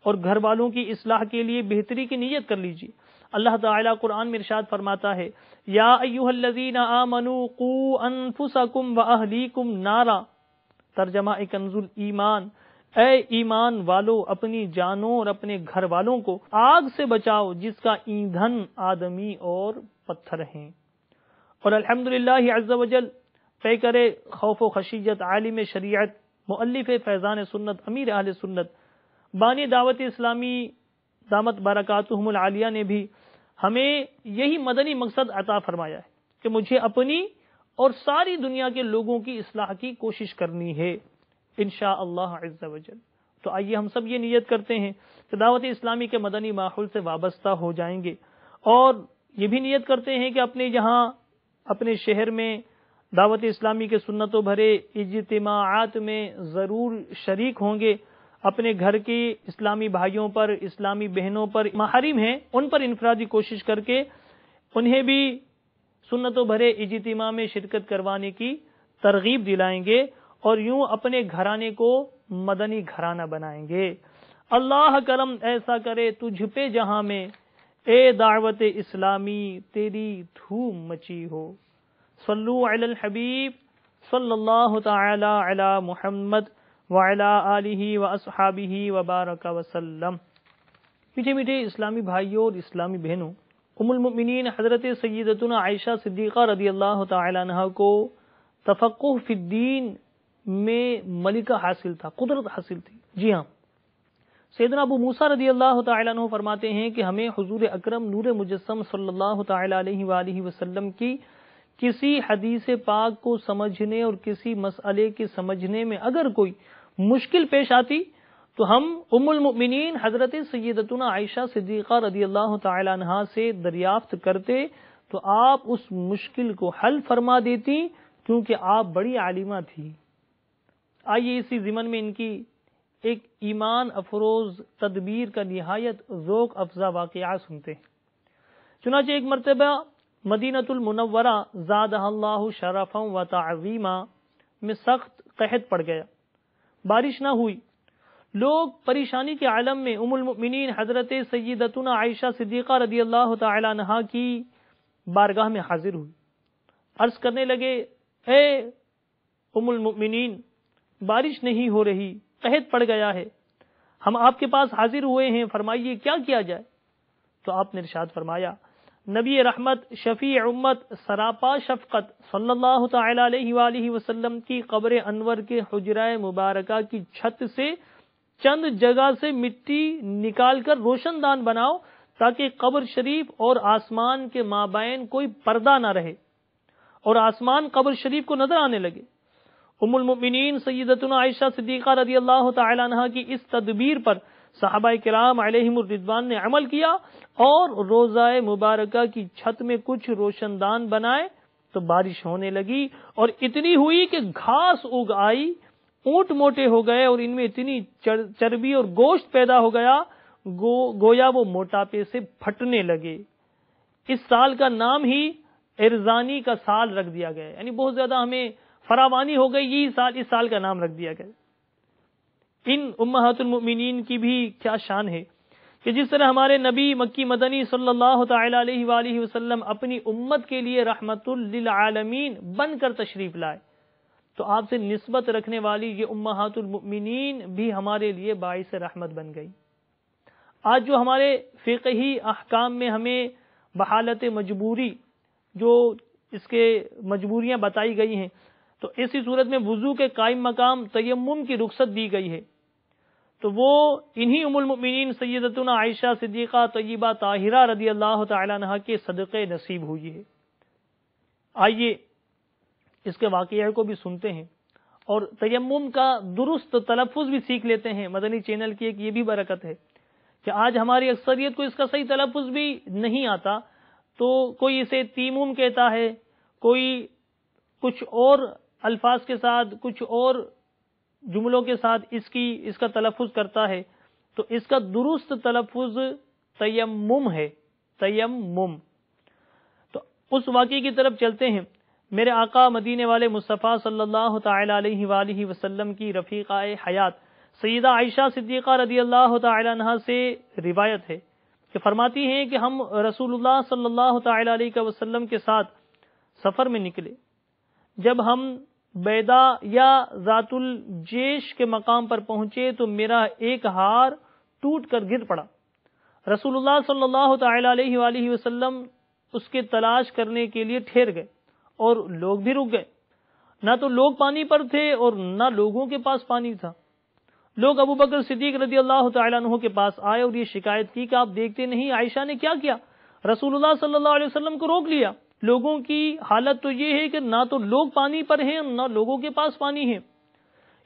Speaker 1: اور گھر والوں کی اصلاح کے لیے بہتری کی نیت کر لیجیے۔ اللہ تعالیٰ قرآن میں ارشاد فرماتا ہے، یا ایھا الذین آمنوا قوا انفسکم واہلیکم نارا، ترجمہ کنز الایمان، اے ایمان والو اپنی جانوں اور اپنے گھر والوں کو آگ سے بچاؤ جس کا ایندھن آدمی اور پتھر ہیں۔ اور الحمدللہ عز و جل پیکر خوف و خشیت، عالم شریعت، مؤلف فیضان سنت، امیر اہل سنت، بانی دعوت اسلامی دامت برکاتہم العالیہ نے بھی ہمیں یہی مدنی مقصد عطا فرمایا ہے کہ مجھے اپنی اور ساری دنیا کے لوگوں کی اصلاح کی کوشش کرنی ہے انشاءاللہ عز و جل۔ تو آئیے ہم سب یہ نیت کرتے ہیں کہ دعوت اسلامی کے مدنی ماحول سے وابستہ ہو جائیں گے، اور یہ بھی نیت کرتے ہیں کہ اپنے یہاں اپنے شہر میں دعوت اسلامی کے سنتوں بھرے اجتماعات میں ضرور شریک ہوں گے، اپنے گھر کے اسلامی بھائیوں پر، اسلامی بہنوں پر، محارم ہیں ان پر انفرادی کوشش کر کے انہیں بھی سنتوں بھرے اجتماع میں شرکت کروانے کی ترغیب دلائیں گے، اور یوں اپنے گھرانے کو مدنی گھرانہ بنائیں گے۔ اللہ کرم ایسا کرے تجھ پہ جہاں میں، اے دعوت اسلامی تیری دھوم مچی ہو۔ صلو علی الحبیب صلی اللہ تعالی علی محمد وعلی آلہ واصحابہ وبارک وسلم۔ میٹھے میٹھے اسلامی بھائیوں اور اسلامی بہنوں، ام المؤمنین حضرت سیدتنا عائشہ صدیقہ رضی اللہ تعالی عنہا کو تفقہ فی الدین میں ملکہ حاصل تھا، قدرت حاصل تھی۔ جی ہاں، سیدنا ابو موسیٰ رضی اللہ تعالی عنہ فرماتے ہیں کہ ہمیں حضور اکرم نور مجسم صلی اللہ تعالی علیہ وآلہ وسلم کی کسی حدیث پاک کو سمجھنے اور کسی مسئلے کے سمجھنے میں اگر کوئی مشکل پیش آتی تو ہم ام المؤمنین حضرت سیدتنا عائشہ صدیقہ رضی اللہ تعالی عنہا سے دریافت کرتے تو آپ اس مشکل کو حل فرما دیتی، کیونکہ آپ بڑی عالمہ تھی۔ آئیے اسی ضمن میں ان کی ایک ایمان افروز تدبیر کا نہایت ذوق افزا واقعہ سنتے ہیں۔ چنانچہ ایک مرتبہ مدینۃ المنورہ زادہ اللہ شرفا و تعظیما میں سخت قحط پڑ گیا، بارش نہ ہوئی، لوگ پریشانی کے عالم میں ام المؤمنین حضرت سیدتنا عائشہ صدیقہ رضی اللہ تعالی عنہا کی بارگاہ میں حاضر ہوئی، عرض کرنے لگے، اے ام المؤمنین، بارش نہیں ہو رہی، قحط پڑ گیا ہے، ہم آپ کے پاس حاضر ہوئے ہیں، فرمائیے کیا کیا جائے؟ تو آپ نے ارشاد فرمایا، نبی رحمت شفیع امت سراپا شفقت صلی اللہ تعالی علیہ وآلہ وسلم کی قبر انور کے حجرہ مبارکہ کی چھت سے چند جگہ سے مٹی نکال کر روشن دان بناؤ تاکہ قبر شریف اور آسمان کے مابین کوئی پردہ نہ رہے اور آسمان قبر شریف کو نظر آنے لگے۔ ام المؤمنین سیدتنا عائشہ صدیقہ رضی اللہ تعالی عنہا کی اس تدبیر پر صحابہ کرام علیہم الرضوان نے عمل کیا اور روضہ مبارکہ کی چھت میں کچھ روشن دان بنائے تو بارش ہونے لگی، اور اتنی ہوئی کہ گھاس اگ آئی، اونٹ موٹے ہو گئے اور ان میں اتنی چربی اور گوشت پیدا ہو گیا گویا وہ موٹاپے سے پھٹنے لگے۔ اس سال کا نام ہی ارزانی کا سال رکھ دیا گیا، یعنی بہت زیادہ ہمیں فراوانی ہو گئی، یہ سال اس سال کا نام رکھ دیا گیا۔ ان امہات المؤمنین کی بھی کیا شان ہے کہ جس طرح ہمارے نبی مکی مدنی صلی اللہ تعالی علیہ وآلہ وسلم اپنی امت کے لیے رحمت للعالمین بن کر تشریف لائے، تو آپ سے نسبت رکھنے والی یہ امہات المؤمنین بھی ہمارے لیے باعث رحمت بن گئی۔ آج جو ہمارے فقہی احکام میں ہمیں بحالت مجبوری جو اس کے مجبوریاں بتائی گئی ہیں، تو ایسی صورت میں وضو کے قائم مقام تیمم کی رخصت دی گئی ہے، تو وہ انہی ام المؤمنین سیدتنا عائشہ صدیقہ طیبہ طاہرہ رضی اللہ تعالی عنہا کے صدقے نصیب ہوئی ہے۔ آئیے اس کے واقعے کو بھی سنتے ہیں اور تیمم کا درست تلفظ بھی سیکھ لیتے ہیں۔ مدنی چینل کی ایک یہ بھی برکت ہے کہ آج ہماری اکثریت کو اس کا صحیح تلفظ بھی نہیں آتا، تو کوئی اسے تیمم کہتا ہے، کوئی کچھ اور الفاظ کے ساتھ، کچھ اور جملوں کے ساتھ اس کا تلفظ کرتا ہے، تو اس کا درست تلفظ تیمم ہے، تیمم۔ تو اس واقعے کی طرف چلتے ہیں۔ میرے آقا مدینے والے مصطفیٰ صلی اللہ تعالی علیہ وآلہ وسلم کی رفیقہ حیات سیدہ عائشہ صدیقہ رضی اللہ تعالی عنہا سے روایت ہے کہ فرماتی ہیں کہ ہم رسول اللہ صلی اللہ تعالی علیہ وسلم کے ساتھ سفر میں نکلے۔ جب ہم بیدا یا ذات الجیش کے مقام پر پہنچے تو میرا ایک ہار ٹوٹ کر گر پڑا۔ رسول اللہ صلی اللہ تعالی علیہ وآلہ وسلم اس کے تلاش کرنے کے لیے ٹھہر گئے اور لوگ بھی رک گئے۔ نہ تو لوگ پانی پر تھے اور نہ لوگوں کے پاس پانی تھا۔ لوگ ابو بکر صدیق رضی اللہ تعالیٰ عنہ کے پاس آئے اور یہ شکایت کی کہ آپ دیکھتے نہیں عائشہ نے کیا کیا، رسول اللہ صلی اللہ علیہ وسلم کو روک لیا۔ لوگوں کی حالت تو یہ ہے کہ نہ تو لوگ پانی پر ہیں نہ لوگوں کے پاس پانی ہے۔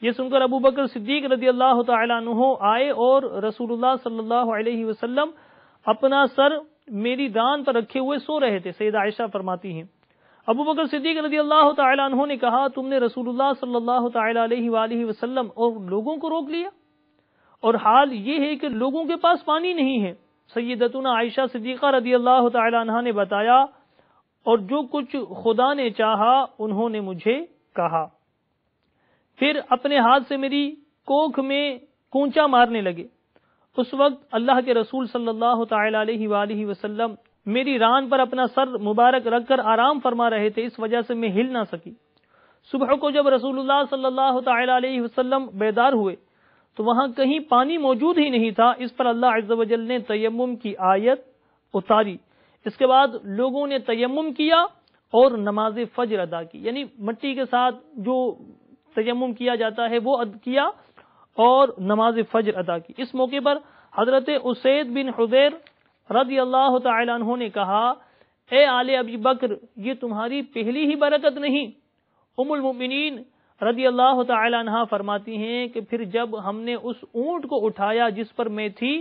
Speaker 1: یہ سن کر ابو بکر صدیق رضی اللہ تعالیٰ عنہ آئے اور رسول اللہ صلی اللہ علیہ وسلم اپنا سر میری دان پر رکھے ہوئے سو رہے تھے۔ سیدہ عائشہ فرماتی ہیں ابو بکر صدیق رضی اللہ تعالیٰ عنہ نے کہا تم نے رسول اللہ صلی اللہ تعالیٰ علیہ وآلہ وسلم اور لوگوں کو روک لیا، اور حال یہ ہے کہ لوگوں کے پاس پانی نہیں ہے۔ سیدتنا عائشہ صدیقہ رضی اللہ تعالیٰ عنہ نے بتایا اور جو کچھ خدا نے چاہا انہوں نے مجھے کہا۔ پھر اپنے ہاتھ سے میری کوکھ میں کونچا مارنے لگے۔ اس وقت اللہ کے رسول صلی اللہ تعالی علیہ وآلہ وسلم میری ران پر اپنا سر مبارک رکھ کر آرام فرما رہے تھے، اس وجہ سے میں ہل نہ سکی۔ صبح کو جب رسول اللہ صلی اللہ تعالی علیہ وسلم بیدار ہوئے تو وہاں کہیں پانی موجود ہی نہیں تھا۔ اس پر اللہ عز و جل نے تیمم کی آیت اتاری۔ اس کے بعد لوگوں نے تیمم کیا اور نماز فجر ادا کی، یعنی مٹی کے ساتھ جو تیمم کیا جاتا ہے وہ کیا اور نماز فجر ادا کی۔ اس موقع پر حضرت اسید بن حضیر رضی اللہ تعالی عنہ نے کہا اے آل ابی بکر یہ تمہاری پہلی ہی برکت نہیں۔ ام المؤمنین رضی اللہ تعالی عنہ فرماتی ہیں کہ پھر جب ہم نے اس اونٹ کو اٹھایا جس پر میں تھی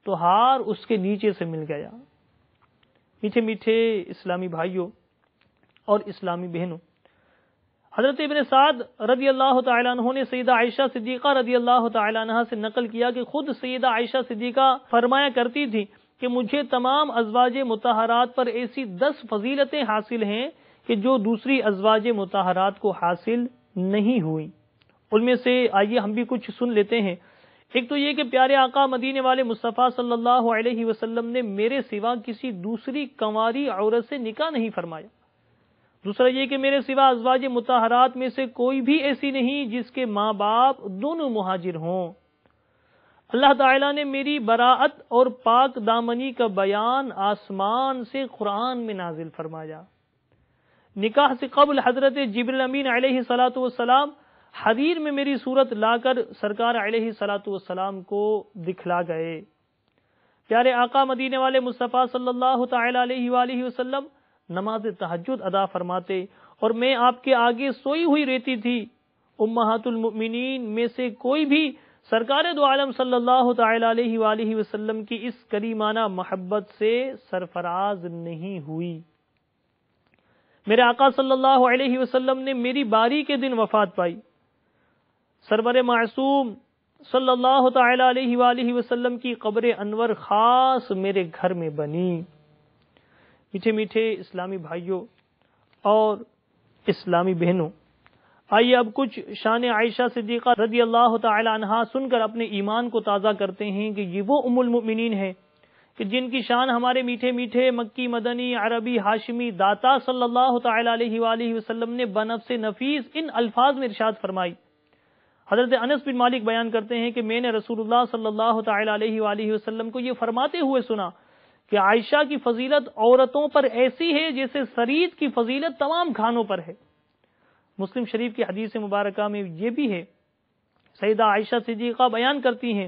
Speaker 1: تو ہار اس کے نیچے سے مل گیا۔ میٹھے میٹھے اسلامی بھائیوں اور اسلامی بہنوں، حضرت ابن سعد رضی اللہ تعالی عنہ نے سیدہ عائشہ صدیقہ رضی اللہ تعالی عنہ سے نقل کیا کہ خود سیدہ عائشہ صدیقہ فرمایا کرتی تھی کہ مجھے تمام ازواج مطہرات پر ایسی 10 فضیلتیں حاصل ہیں کہ جو دوسری ازواج مطہرات کو حاصل نہیں ہوئی۔ ان میں سے آئیے ہم بھی کچھ سن لیتے ہیں۔ ایک تو یہ کہ پیارے آقا مدینے والے مصطفیٰ صلی اللہ علیہ وسلم نے میرے سوا کسی دوسری کنواری عورت سے نکاح نہیں فرمایا۔ دوسرا یہ کہ میرے سوا ازواج مطہرات میں سے کوئی بھی ایسی نہیں جس کے ماں باپ دونوں مہاجر ہوں۔ اللہ تعالیٰ نے میری براءت اور پاک دامنی کا بیان آسمان سے قرآن میں نازل فرمایا۔ نکاح سے قبل حضرت جبریل امین علیہ الصلوۃ والسلام حریر میں میری صورت لا کر سرکار علیہ الصلوۃ والسلام کو دکھلا گئے۔ پیارے آقا مدینے والے مصطفیٰ صلی اللہ تعالی علیہ وآلہ وسلم نماز تہجد ادا فرماتے اور میں آپ کے آگے سوئی ہوئی رہتی تھی۔ امہات المؤمنین میں سے کوئی بھی سرکار دو عالم صلی اللہ تعالی علیہ وآلہ وسلم کی اس کریمانہ محبت سے سرفراز نہیں ہوئی۔ میرے آقا صلی اللہ علیہ وسلم نے میری باری کے دن وفات پائی۔ سرور معصوم صلی اللہ تعالی علیہ وآلہ وسلم کی قبر انور خاص میرے گھر میں بنی۔ میٹھے میٹھے اسلامی بھائیوں اور اسلامی بہنوں، آئیے اب کچھ شان عائشہ صدیقہ رضی اللہ تعالی عنہا سن کر اپنے ایمان کو تازہ کرتے ہیں کہ یہ وہ ام المؤمنین ہے کہ جن کی شان ہمارے میٹھے میٹھے مکی مدنی عربی ہاشمی داتا صلی اللہ تعالی علیہ وآلہ وسلم نے بنفس نفیس ان الفاظ میں ارشاد فرمائی۔ حضرت انس بن مالک بیان کرتے ہیں کہ میں نے رسول اللہ صلی اللہ تعالی علیہ وآلہ وسلم کو یہ فرماتے ہوئے سنا کہ عائشہ کی فضیلت عورتوں پر ایسی ہے جیسے سرید کی فضیلت تمام کھانوں پر ہے۔ مسلم شریف کی حدیث مبارکہ میں یہ بھی ہے، سیدہ عائشہ صدیقہ بیان کرتی ہیں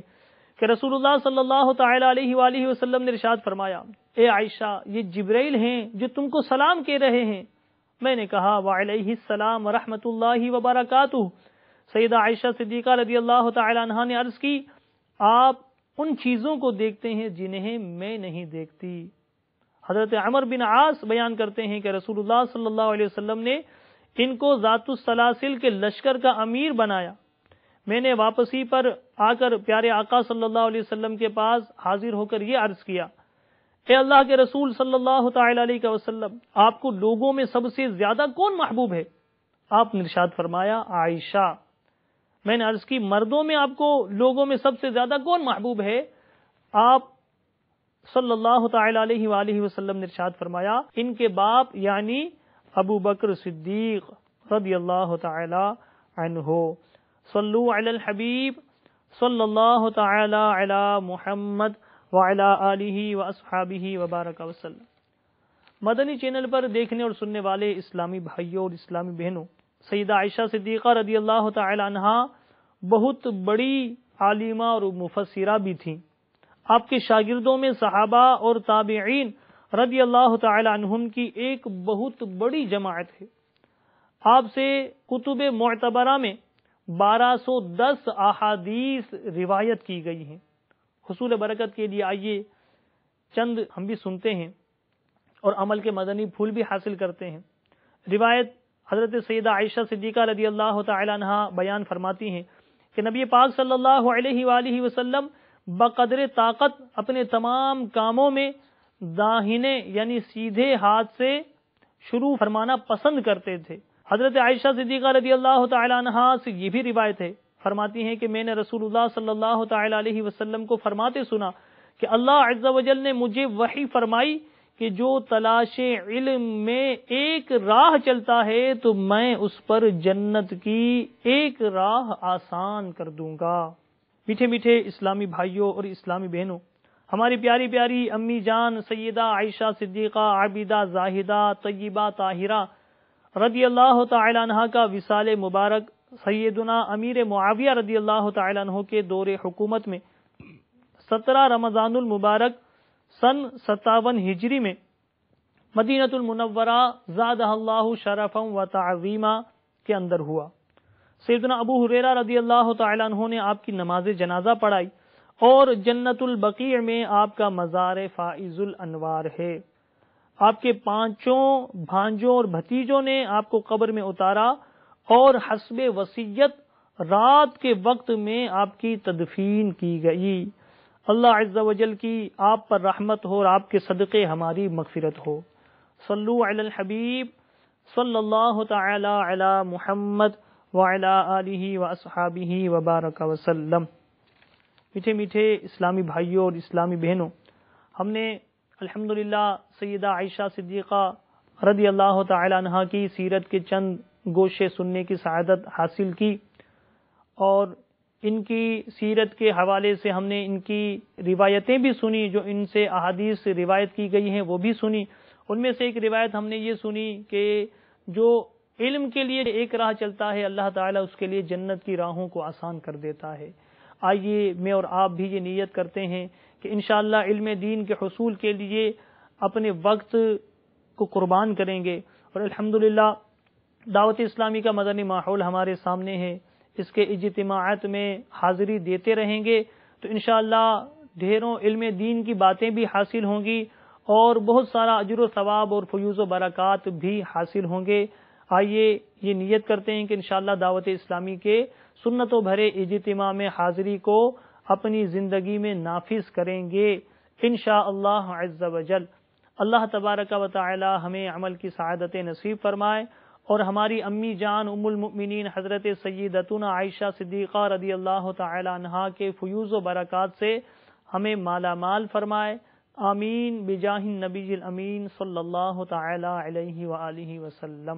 Speaker 1: کہ رسول اللہ صلی اللہ تعالی علیہ وآلہ وسلم نے ارشاد فرمایا، اے عائشہ، یہ جبرائیل ہیں جو تم کو سلام کہہ رہے ہیں۔ میں نے کہا وعلیہ السلام ورحمۃ اللہ وبرکاتہ۔ سیدہ عائشہ صدیقہ رضی اللہ تعالی عنہا نے عرض کی، آپ ان چیزوں کو دیکھتے ہیں جنہیں میں نہیں دیکھتی۔ حضرت عمر بن عاص بیان کرتے ہیں کہ رسول اللہ صلی اللہ علیہ وسلم نے ان کو ذات السلاسل کے لشکر کا امیر بنایا۔ میں نے واپسی پر آ کر پیارے آقا صلی اللہ علیہ وسلم کے پاس حاضر ہو کر یہ عرض کیا، اے اللہ کے رسول صلی اللہ تعالی علیہ وسلم، آپ کو لوگوں میں سب سے زیادہ کون محبوب ہے؟ آپ نے ارشاد فرمایا عائشہ۔ میں نے عرض کی، مردوں میں آپ کو لوگوں میں سب سے زیادہ کون محبوب ہے؟ آپ صلی اللہ تعالی علیہ وآلہ وسلم نے ارشاد فرمایا، ان کے باپ یعنی ابو بکر صدیق رضی اللہ تعالی عنہ۔ صلو علی الحبیب صلی اللہ تعالی علی محمد وعلی آلہ واصحابہ وبارک وسلم۔ مدنی چینل پر دیکھنے اور سننے والے اسلامی بھائیوں اور اسلامی بہنوں، سیدہ عائشہ صدیقہ رضی اللہ تعالی عنہا بہت بڑی عالمہ اور مفسرہ بھی تھیں۔ آپ کے شاگردوں میں صحابہ اور تابعین رضی اللہ تعالی عنہم کی ایک بہت بڑی جماعت ہے۔ آپ سے کتب معتبرہ میں 1210 احادیث روایت کی گئی ہیں۔ حصول برکت کے لیے آئیے چند ہم بھی سنتے ہیں اور عمل کے مدنی پھول بھی حاصل کرتے ہیں۔ روایت حضرت سیدہ عائشہ صدیقہ رضی اللہ تعالی عنہا بیان فرماتی ہیں کہ نبی پاک صلی اللہ علیہ وآلہ وسلم بقدر طاقت اپنے تمام کاموں میں داہنے یعنی سیدھے ہاتھ سے شروع فرمانا پسند کرتے تھے۔ حضرت عائشہ صدیقہ رضی اللہ تعالی عنہا سے یہ بھی روایت ہے، فرماتی ہیں کہ میں نے رسول اللہ صلی اللہ تعالی علیہ وسلم کو فرماتے سنا کہ اللہ عز و جل نے مجھے وحی فرمائی کہ جو تلاش علم میں ایک راہ چلتا ہے تو میں اس پر جنت کی ایک راہ آسان کر دوں گا۔ میٹھے میٹھے اسلامی بھائیوں اور اسلامی بہنوں، ہماری پیاری پیاری امی جان سیدہ عائشہ صدیقہ عابدہ زاہدہ طیبہ طاہرہ رضی اللہ تعالی عنہا کا وصال مبارک سیدنا امیر معاویہ رضی اللہ تعالی عنہ کے دور حکومت میں 17 رمضان المبارک سن 57 ہجری میں مدینہ المنورہ زادہ اللہ شرفا و تعظیما کے اندر ہوا۔ سیدنا ابو ہریرہ رضی اللہ تعالی عنہ نے آپ کی نماز جنازہ پڑھائی اور جنت البقیع میں آپ کا مزار فائز الانوار ہے۔ آپ کے 5 بھانجوں اور بھتیجوں نے آپ کو قبر میں اتارا اور حسب وصیت رات کے وقت میں آپ کی تدفین کی گئی۔ اللہ عز و جل کی آپ پر رحمت ہو اور آپ کے صدقے ہماری مغفرت ہو۔ صلو علی الحبیب صلی اللہ تعالی علی محمد وعلی آلہ واصحابہ وبارک وسلم۔ میٹھے میٹھے اسلامی بھائیوں اور اسلامی بہنوں، ہم نے الحمدللہ سیدہ عائشہ صدیقہ رضی اللہ تعالی عنہا کی سیرت کے چند گوشے سننے کی سعادت حاصل کی، اور ان کی سیرت کے حوالے سے ہم نے ان کی روایتیں بھی سنی، جو ان سے احادیث روایت کی گئی ہیں وہ بھی سنی۔ ان میں سے ایک روایت ہم نے یہ سنی کہ جو علم کے لیے ایک راہ چلتا ہے، اللہ تعالیٰ اس کے لیے جنت کی راہوں کو آسان کر دیتا ہے۔ آئیے میں اور آپ بھی یہ نیت کرتے ہیں کہ انشاءاللہ علم دین کے حصول کے لیے اپنے وقت کو قربان کریں گے، اور الحمدللہ دعوت اسلامی کا مدنی ماحول ہمارے سامنے ہے، اس کے اجتماعات میں حاضری دیتے رہیں گے تو انشاءاللہ ڈھیروں علم دین کی باتیں بھی حاصل ہوں گی اور بہت سارا اجر و ثواب اور فیوز و برکات بھی حاصل ہوں گے۔ آئیے یہ نیت کرتے ہیں کہ انشاءاللہ دعوت اسلامی کے سنتوں بھرے اجتماع میں حاضری کو اپنی زندگی میں نافذ کریں گے انشاءاللہ عز و جل۔ اللہ تبارک و تعالی ہمیں عمل کی سعادت نصیب فرمائے اور ہماری امی جان ام المؤمنین حضرت سیدتنا عائشہ صدیقہ رضی اللہ تعالی عنہا کے فیوز و برکات سے ہمیں مالا مال فرمائے، آمین بجاہ النبی الامین صلی اللہ تعالی علیہ وآلہ وسلم۔